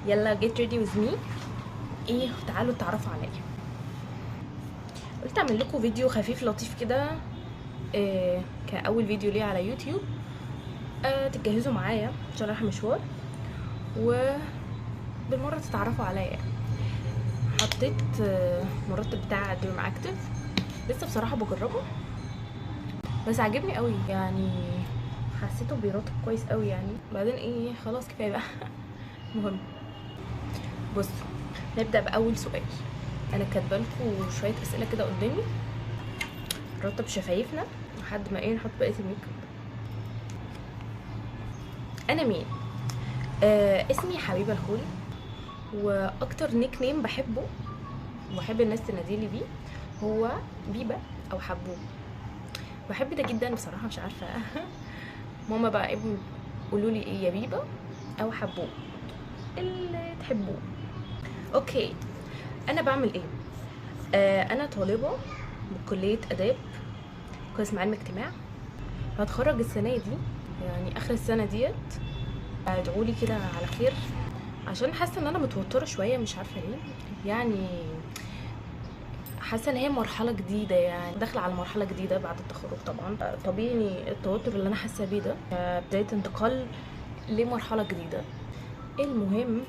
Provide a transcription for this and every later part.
يلا get ready with me. ايه تعالوا اتعرفوا عليا. قلت اعمل لكم فيديو خفيف لطيف كده، كاول فيديو ليه على يوتيوب. تتجهزوا معايا عشان رايحه مشوار، وبالمره تتعرفوا عليا يعني. حطيت مرطب بتاع دريم اكتيف، لسه بصراحه بجربه بس عجبني قوي يعني، حسيته بيرطب كويس قوي يعني. بعدين ايه خلاص كفايه بقى. المهم بصوا، نبدا باول سؤال. انا كاتبه لكم شويه اسئله كده قدامي، نرطب شفايفنا لحد ما ايه نحط بقيه الميك اب. انا مين؟ اسمي حبيبه الخولي، واكتر نيك نيم بحبه وبحب الناس تناديلي بيه هو بيبه او حبوب. بحب ده جدا بصراحه، مش عارفه. ماما بقى ابن قولوا لي ايه، يا بيبه او حبوب اللي تحبوه. اوكي، انا بعمل ايه؟ انا طالبه بكليه اداب، قسم علم اجتماع. هتخرج السنه دي يعني اخر السنه ديت. ادعولي كده على خير، عشان حاسه ان انا متوتره شويه، مش عارفه ليه يعني. حاسه ان هي مرحله جديده، يعني داخله على مرحله جديده بعد التخرج. طبعا طبيعي التوتر اللي انا حاسه بيه ده، بدايه انتقال لمرحله جديده. المهم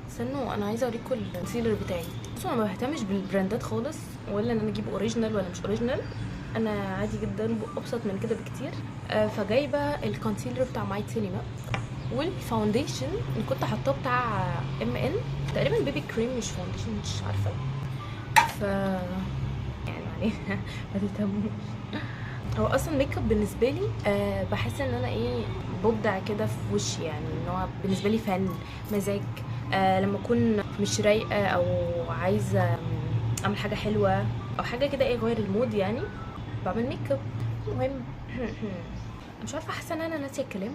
استنوا، انا عايزه اوريكم الكونسيلر بتاعي. بصوا انا ما بهتمش بالبراندات خالص، ولا ان انا اجيب اوريجينال ولا مش اوريجينال. انا عادي جدا، ابسط من كده بكتير. فجايبه الكونسيلر بتاع مايت سينما، والفاونديشن اللي كنت حاطاه بتاع ان تقريبا بيبي كريم، مش فاونديشن، مش عارفه. ف يعني عليها ما تهتموش. هو اصلا ميك اب بالنسبه لي بحس ان انا ايه، ببدع كده في وشي، يعني ان هو بالنسبه لي فن، مزاج. لما اكون مش رايقه او عايزه اعمل حاجه حلوه او حاجه كده، ايه غير المود يعني، بعمل ميك اب. المهم مش عارفه، حاسه ان انا ناسيه الكلام.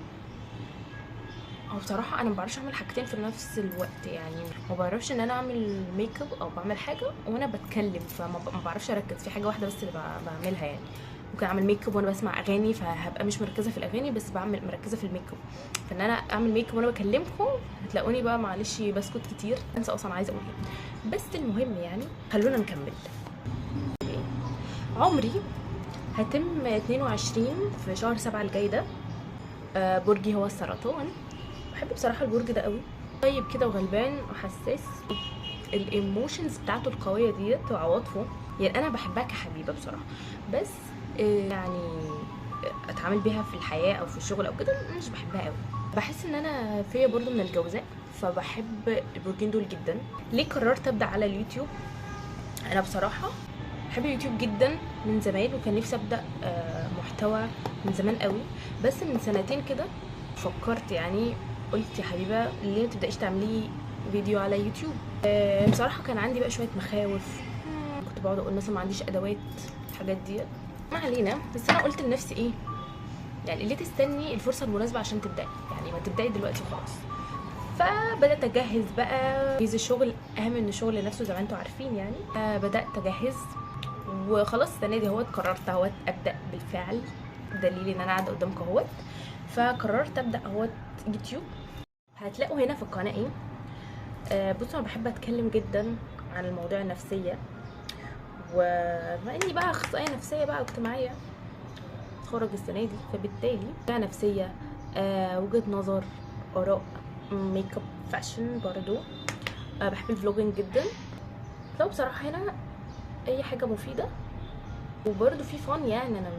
هو بصراحه انا ما بعرفش اعمل حاجتين في نفس الوقت، يعني ما بعرفش ان انا اعمل ميك اب او بعمل حاجه وانا بتكلم، فما بعرفش اركز في حاجه واحده بس اللي بعملها يعني. ممكن اعمل ميك اب وانا بسمع اغاني، فهبقى مش مركزه في الاغاني، بس بعمل مركزه في الميك اب. فان انا اعمل ميك اب وانا بكلمكم هتلاقوني بقى معلش بسكت كتير، انسى اصلا عايزه اقول ايه. بس المهم يعني خلونا نكمل. عمري هتم 22 في شهر 7 الجاي ده. برجي هو السرطان. بحب بصراحه البرج ده قوي، طيب كده وغلبان وحساس. الايموشنز بتاعته القويه ديت وعواطفه، يعني انا بحبها كحبيبه بصراحه. بس يعني اتعامل بيها في الحياه او في الشغل او كده مش بحبها قوي. بحس ان انا فيا برضو من الجوزاء، فبحب البرجين دول جدا. ليه قررت ابدا على اليوتيوب؟ انا بصراحه بحب اليوتيوب جدا من زمان، وكان نفسي ابدا محتوى من زمان قوي. بس من سنتين كده فكرت يعني، قلت يا حبيبه ليه ما تبدايش تعملي فيديو على يوتيوب؟ بصراحه كان عندي بقى شويه مخاوف، كنت بقعد اقول مثلا ما عنديش ادوات، الحاجات دي ما علينا. بس انا قلت لنفسي ايه، يعني ليه تستني الفرصه المناسبه عشان تبداي؟ يعني ما تبداي دلوقتي وخلاص. فبدات اجهز بقى، جهز الشغل اهم من الشغل نفسه زي ما انتم عارفين يعني. بدات اجهز وخلاص. السنه دي اهوت قررت اهوت ابدا بالفعل، دليل ان انا قاعده قدامكم اهوت. فقررت ابدا اهوت يوتيوب. هتلاقوا هنا في القناه ايه، بصوا انا بحب اتكلم جدا عن المواضيع النفسيه، وبما اني بقى اخصائيه نفسيه بقى واجتماعيه، اتخرج السنه دي، فبالتالي مواضيع نفسيه، وجهه نظر، اراء، ميك اب، فاشن برضو. بحب الفلوجينج جدا. لو بصراحه هنا اي حاجه مفيده، وبرده في فن يعني. انا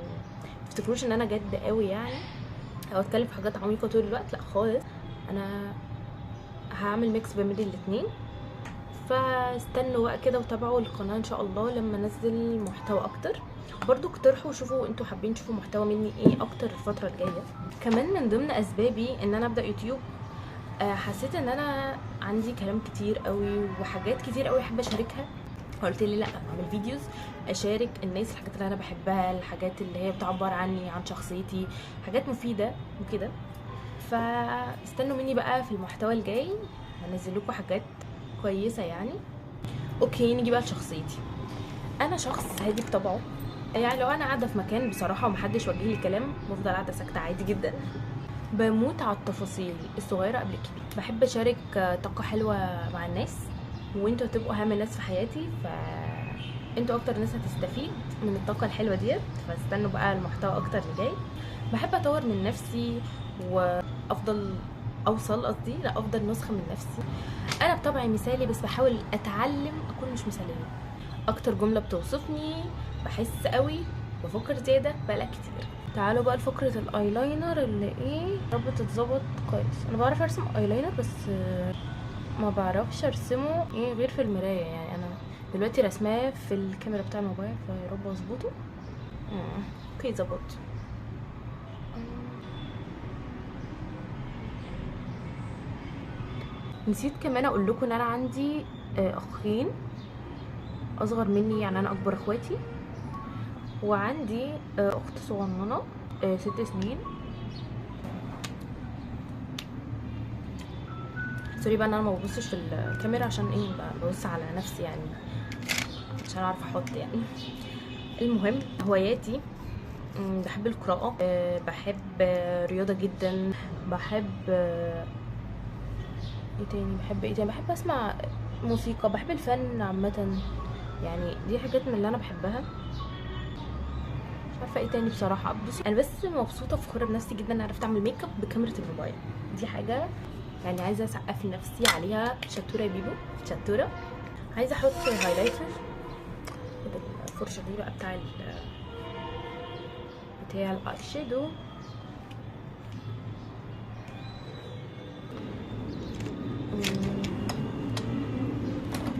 متفتكروش ان انا جد قوي يعني او اتكلم في حاجات عميقه طول الوقت، لا خالص. انا هعمل ميكس بين الاتنين. فاستنوا بقى كده وتابعوا القناه ان شاء الله لما انزل محتوى اكتر. برضو اقترحوا وشوفوا انتوا حابين تشوفوا محتوى مني ايه اكتر الفتره الجايه. كمان من ضمن اسبابي ان انا ابدا يوتيوب، حسيت ان انا عندي كلام كتير قوي وحاجات كتير قوي احب اشاركها. قلت لي لا، اعمل فيديوز اشارك الناس الحاجات اللي انا بحبها، الحاجات اللي هي بتعبر عني عن شخصيتي، حاجات مفيده وكده. فاستنوا مني بقى في المحتوى الجاي، هنزل لكم حاجات كويسه يعني. اوكي نيجي بقى لشخصيتي. انا شخص هادي بطبعه، يعني لو انا قاعده في مكان بصراحه ومحدش وجه لي كلام بفضل قاعده ساكته عادي جدا. بموت على التفاصيل الصغيره قبل الكبيره. بحب اشارك طاقه حلوه مع الناس، وانتوا هتبقوا اهم الناس في حياتي، انتوا اكتر ناس هتستفيد من الطاقه الحلوه ديت. فاستنوا بقى المحتوى اكتر اللي جاي. بحب اطور من نفسي وافضل قصدي لافضل نسخه من نفسي. انا بطبعي مثالي، بس بحاول اتعلم اكون مش مثاليه. اكتر جمله بتوصفني بحس قوي، بفكر زياده، بقلق كتير. تعالوا بقى لفقره الايلاينر اللي يا رب تتظبط كويس. انا بعرف ارسم ايلاينر، بس ما بعرفش ارسمه غير في المرايه. يعني انا دلوقتي رسماه في الكاميرا بتاع الموبايل، فيا رب اظبطه. اوكي ظبط. نسيت كمان اقول لكم ان انا عندي اخين اصغر مني، يعني انا اكبر اخواتي، وعندي اخت صغننه 6 سنين. سوري بقى ان انا ما ببصش في الكاميرا، عشان ببص على نفسي يعني، عشان اعرف احط يعني. المهم هواياتي، بحب القراءه، بحب رياضه جدا، بحب ايه تاني بحب اسمع موسيقى، بحب الفن عامه. يعني دي حاجات من اللي انا بحبها. مش عارفه ايه تاني بصراحه. بصي انا بس مبسوطه وفخوره بنفسي جدا ان عرفت اعمل ميك اب بكاميرا الموبايل. دي حاجه يعني عايزه اسقف لنفسي عليها. شطوره يا بيبو، شطوره. عايزه احط هايلايتر بالفرشه دي بقى بتاع الاي شادو.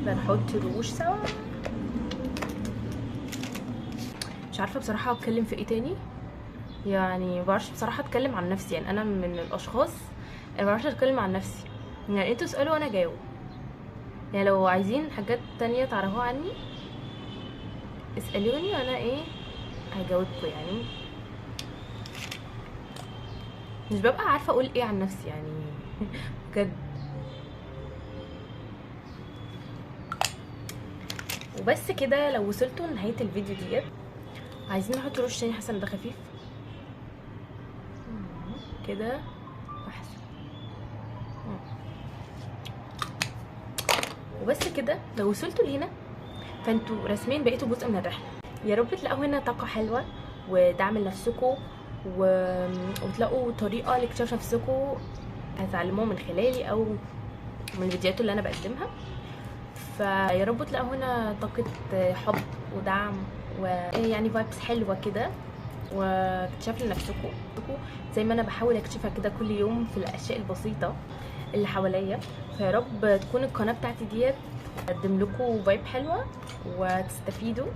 بنحط روج سوا. مش عارفه بصراحه اتكلم في ايه تاني. يعني مبعرفش بصراحه اتكلم عن نفسي. يعني انا من الاشخاص انا مبعرفش اتكلم عن نفسي. يعني انتوا اسالوا وانا جاوب. يعني لو عايزين حاجات تانية تعرفوها عني اسالوني وانا هجاوبكم. يعني مش ببقى عارفه اقول ايه عن نفسي يعني بجد. وبس كده. لو وصلتوا لنهايه الفيديو ديت، عايزين نحط روش تاني. حاسه ان ده خفيف كده احسن. وبس كده. لو وصلتوا لهنا فانتوا رسميا بقيتوا جزء من الرحله. يا رب تلاقوا هنا طاقه حلوه ودعم لنفسكم، وتلاقوا طريقه لاكتشاف نفسكم هتتعلموها من خلالي او من الفيديوهات اللي انا بقدمها. فيا رب تلاقوا هنا طاقه حب ودعم، ويعني فايبس حلوه كده، واكتشاف لنفسكم زي ما انا بحاول اكتشفها كده كل يوم في الاشياء البسيطه اللي حواليا. فيا رب تكون القناه بتاعتي ديت تقدم لكم فايب حلوه وتستفيدوا.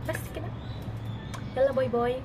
بس كده، يلا باي باي.